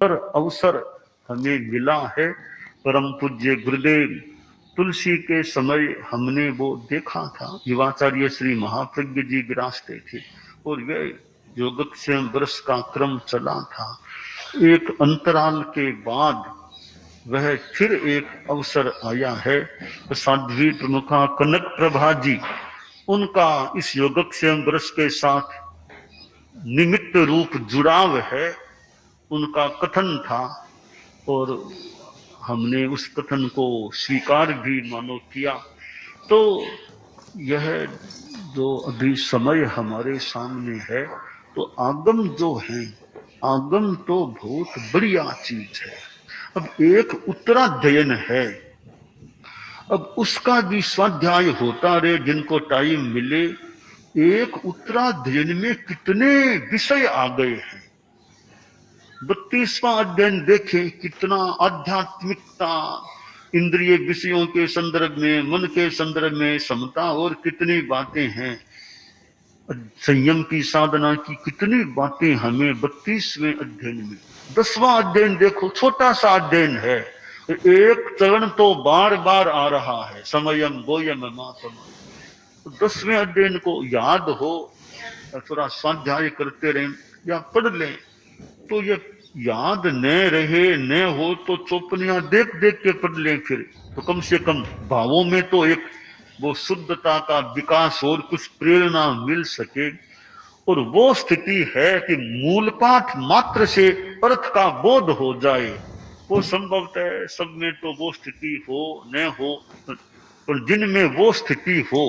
पर अवसर हमें मिला है। परम पूज्य गुरुदेव तुलसी के समय हमने वो देखा था, युवाचार्य श्री महाप्रज्ञ जी विराजते थे और वे योगक्षेम वर्ष का क्रम चला था। एक अंतराल के बाद वह फिर एक अवसर आया है। साध्वी प्रमुखा कनक प्रभा जी, उनका इस योगक्षेम वर्ष के साथ निमित्त रूप जुड़ाव है। उनका कथन था और हमने उस कथन को स्वीकार भी मानो किया। तो यह जो अभी समय हमारे सामने है, तो आगम जो है, आगम तो बहुत बढ़िया चीज है। अब एक उत्तराध्ययन है, अब उसका भी स्वाध्याय होता रहे, जिनको टाइम मिले। एक उत्तराध्ययन में कितने विषय आ गए हैं। 32वां अध्ययन देखें, कितना आध्यात्मिकता, इंद्रिय विषयों के संदर्भ में, मन के संदर्भ में समता, और कितनी बातें हैं। संयम की साधना की कितनी बातें हमें 32वें अध्ययन में। 10वां अध्ययन देखो, छोटा सा अध्ययन है, एक चरण तो बार बार आ रहा है, समयम गोयम मातम। 10वें अध्ययन को याद हो, थोड़ा स्वाध्याय करते रहें या पढ़ लें, तो ये याद न रहे न हो तो चौपनियां देख देख के पढ़ लें फिर, तो कम से कम भावों में तो एक वो शुद्धता का विकास और कुछ प्रेरणा मिल सके। और वो स्थिति है कि मूल पाठ मात्र से अर्थ का बोध हो जाए, वो संभवतः सब में तो वो स्थिति हो न हो, पर जिनमें वो स्थिति हो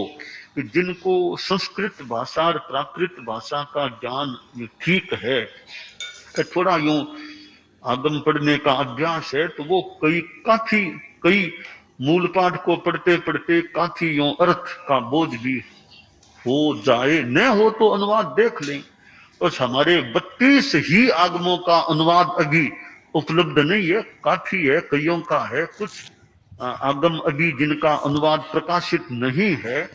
कि जिनको संस्कृत भाषा और प्राकृत भाषा का ज्ञान ठीक है, थोड़ा यूं आगम पढ़ने का अभ्यास है, तो वो कई मूल पाठ को पढ़ते पढ़ते काफी यूं अर्थ का बोझ भी हो जाए। न हो तो अनुवाद देख लें। बस हमारे 32 ही आगमों का अनुवाद अभी उपलब्ध नहीं है, काफी है, कईयों का है, कुछ आगम अभी जिनका अनुवाद प्रकाशित नहीं है,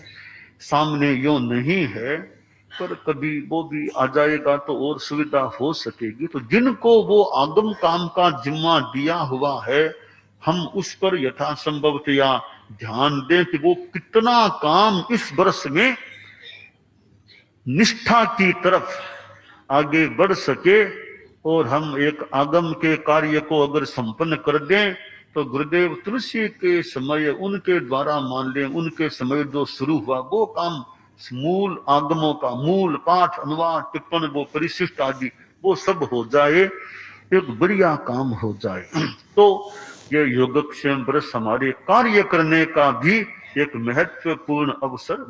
सामने यो नहीं है, पर कभी वो भी आ जाएगा तो और सुविधा हो सकेगी। तो जिनको वो आगम काम का जिम्मा दिया हुआ है, हम उस पर यथासंभवतया ध्यान दें कि वो कितना काम इस वर्ष में निष्ठा की तरफ आगे बढ़ सके। और हम एक आगम के कार्य को अगर संपन्न कर दें, तो गुरुदेव तुलसी के समय उनके द्वारा मान लें, उनके समय जो शुरू हुआ वो काम, मूल आगमों का मूल पाठ, अनुवाद, टिप्पण, वो परिशिष्ट आदि वो सब हो जाए, एक बढ़िया काम हो जाए। तो ये योगक्षेम वर्ष हमारे कार्य करने का भी एक महत्वपूर्ण अवसर